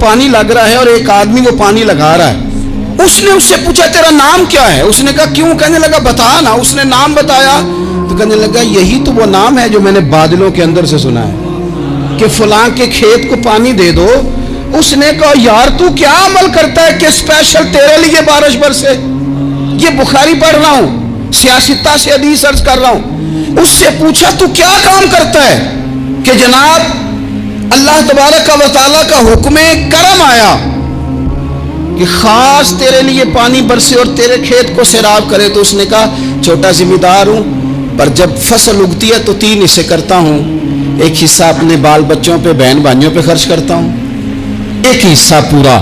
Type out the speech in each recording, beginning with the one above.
پانی لگ رہا ہے اور ایک آدمی وہ پانی لگا رہا ہے. اس نے اس سے پوچھا تیرا نام کیا ہے؟ اس نے کہا کیوں؟ کہنے لگا بتا نا. اس نے نام بتایا تو کہنے لگا یہی تو وہ نام ہے جو میں نے بادلوں کے اندر سے سنا ہے کہ فلاں کے کھیت کو پانی دے دو. اس نے کہا یار تو کیا عمل کرتا ہے کہ اسپیشل تیرے لیے بارش برسے؟ یہ بخاری پڑھ رہا ہوں, سیاستہ سے حدیث عرض کر رہا ہوں. اس سے پوچھا تو کیا کام کرتا ہے کہ جناب اللہ تبارک و تعالیٰ کا حکم کرم آیا کہ خاص تیرے لیے پانی برسے اور تیرے کھیت کو سیراب کرے. تو اس نے کہا چھوٹا ذمہ دار ہوں, پر جب فصل اگتی ہے تو 3 حصے کرتا ہوں. ایک حصہ اپنے بال بچوں پہ, بہن بھائیوں پہ خرچ کرتا ہوں, ایک حصہ پورا,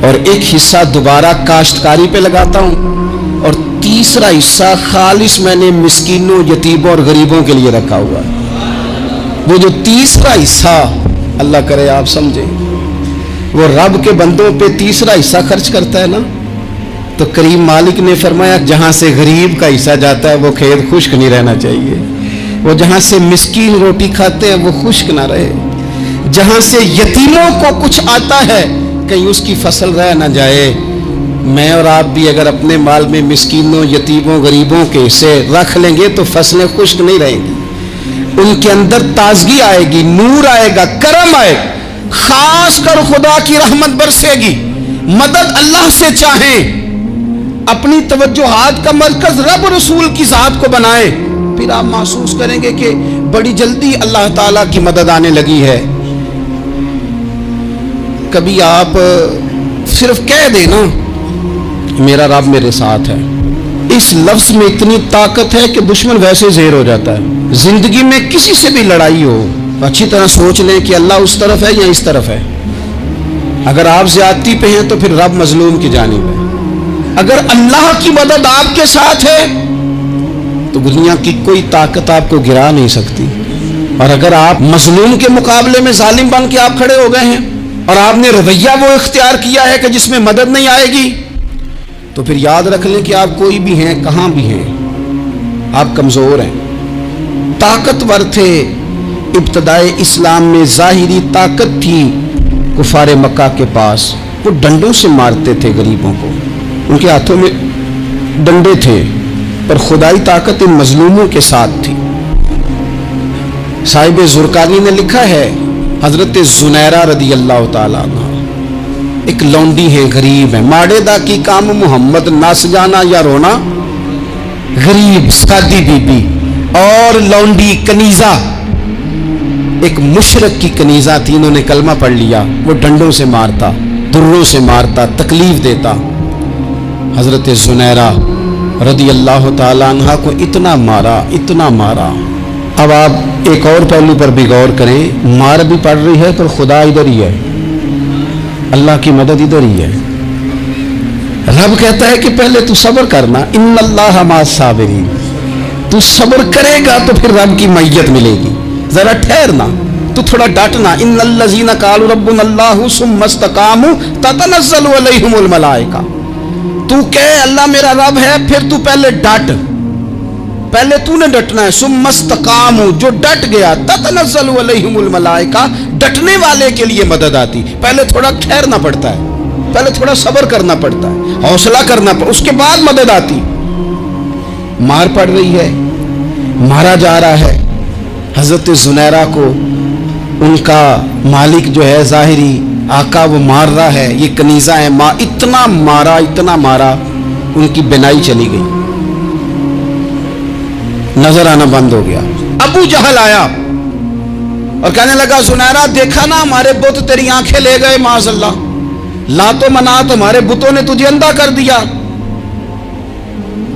اور ایک حصہ دوبارہ کاشتکاری پہ لگاتا ہوں, اور تیسرا حصہ خالص میں نے مسکینوں, یتیموں اور غریبوں کے لیے رکھا ہوا ہے. وہ جو تیسرا حصہ اللہ کرے آپ سمجھیں, وہ رب کے بندوں پہ تیسرا حصہ خرچ کرتا ہے نا, تو کریم مالک نے فرمایا جہاں سے غریب کا حصہ جاتا ہے وہ کھیت خشک نہیں رہنا چاہیے. وہ جہاں سے مسکین روٹی کھاتے ہیں وہ خشک نہ رہے. جہاں سے یتیموں کو کچھ آتا ہے کہیں اس کی فصل رہ نہ جائے. میں اور آپ بھی اگر اپنے مال میں مسکینوں, یتیموں, غریبوں کے حصے رکھ لیں گے تو فصلیں خشک نہیں رہیں گی. ان کے اندر تازگی آئے گی, نور آئے گا, کرم آئے گا, خاص کر خدا کی رحمت برسے گی. مدد اللہ سے چاہیں, اپنی توجہات کا مرکز رب رسول کی ذات کو بنائیں, پھر آپ محسوس کریں گے کہ بڑی جلدی اللہ تعالیٰ کی مدد آنے لگی ہے. کبھی آپ صرف کہہ دیں نا میرا رب میرے ساتھ ہے, اس لفظ میں اتنی طاقت ہے کہ دشمن ویسے زہر ہو جاتا ہے. زندگی میں کسی سے بھی لڑائی ہو, اچھی طرح سوچ لیں کہ اللہ اس طرف ہے یا اس طرف ہے. اگر آپ زیادتی پہ ہیں تو پھر رب مظلوم کی جانب ہے. اگر اللہ کی مدد آپ کے ساتھ ہے تو دنیا کی کوئی طاقت آپ کو گرا نہیں سکتی. اور اگر آپ مظلوم کے مقابلے میں ظالم بن کے آپ کھڑے ہو گئے ہیں اور آپ نے رویہ وہ اختیار کیا ہے کہ جس میں مدد نہیں آئے گی, تو پھر یاد رکھ لیں کہ آپ کوئی بھی ہیں, کہاں بھی ہیں, آپ کمزور ہیں. طاقتور تھے ابتدائے اسلام میں, ظاہری طاقت تھی کفار مکہ کے پاس, وہ ڈنڈوں سے مارتے تھے غریبوں کو, ان کے ہاتھوں میں ڈنڈے تھے, پر خدائی طاقت ان مظلوموں کے ساتھ تھی. صاحب زرقانی نے لکھا ہے حضرت زنیرہ رضی اللہ تعالیٰ عنہ ایک لونڈی ہے, غریب ہے, ماڑے دا کی کام محمد نس جانا یا رونا, غریب سادی بی بی اور لونڈی کنیزہ, ایک مشرک کی کنیزہ تھی, انہوں نے کلمہ پڑھ لیا. وہ ڈنڈوں سے مارتا, دروں سے مارتا, تکلیف دیتا. حضرت زنیرہ رضی اللہ تعالیٰ عنہ کو اتنا مارا, اتنا مارا. اب آپ ایک اور پہلو پر بھی غور کریں, مار بھی پڑ رہی ہے پر خدا ادھر ہی ہے, اللہ کی مدد ادھر ہی ہے. رب کہتا ہے کہ پہلے تو صبر کرنا, ان اللہ مع الصابرین, تو صبر کرے گا تو پھر رب کی معیت ملے گی. ذرا ٹھہرنا, تو تھوڑا ڈٹنا. ان الذین قالوا ربنا اللہ ثم استقاموا تتنزل علیہم الملائکہ, تو کہے اللہ میرا رب ہے, پھر تو پہلے ڈٹ, پہلے تو نے ڈٹنا ہے. ثم استقاموا, جو ڈٹ گیا, تتنزل علیہم الملائکہ, ڈٹنے والے کے لیے مدد آتی. پہلے تھوڑا ٹھہرنا پڑتا ہے, پہلے تھوڑا صبر کرنا پڑتا ہے, حوصلہ کرنا پڑتا, اس کے بعد مدد آتی. مار پڑ رہی ہے, مارا جا رہا ہے. حضرت زنیرہ کو ان کا مالک جو ہے ظاہری آقا وہ مار رہا ہے, یہ کنیزہ ہے, اتنا مارا, اتنا مارا, ان کی بینائی چلی گئی, نظر آنا بند ہو گیا. ابو جہل آیا اور کہنے لگا زنیرہ دیکھا نا ہمارے بت تیری آنکھیں لے گئے, معاذ اللہ, لات و منات ہمارے بتوں نے تجھے اندھا کر دیا.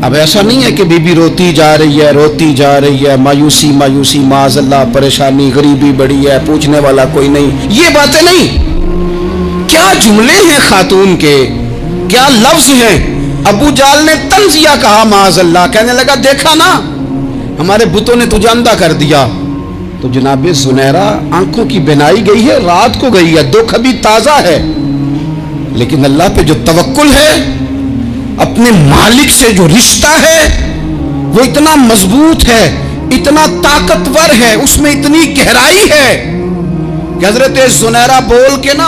اب ایسا نہیں ہے کہ بی بی روتی جا رہی ہے, روتی جا رہی ہے, مایوسی مایوسی, معاذ اللہ, پریشانی, غریبی بڑی ہے, پوچھنے والا کوئی نہیں, یہ باتیں نہیں. کیا جملے ہیں خاتون کے, کیا لفظ ہیں. ابو جہل نے تنزیہ کہا, معاذ اللہ, کہنے لگا دیکھا نا ہمارے بتوں نے تجھے اندھا کر دیا. تو جناب زنیرہ آنکھوں کی بینائی گئی ہے, رات کو گئی ہے, دکھ ابھی تازہ ہے, لیکن اللہ پہ جو توکل ہے, اپنے مالک سے جو رشتہ ہے وہ اتنا مضبوط ہے, اتنا طاقتور ہے, اس میں اتنی گہرائی ہے کہ حضرت زنیرہ بول کے نا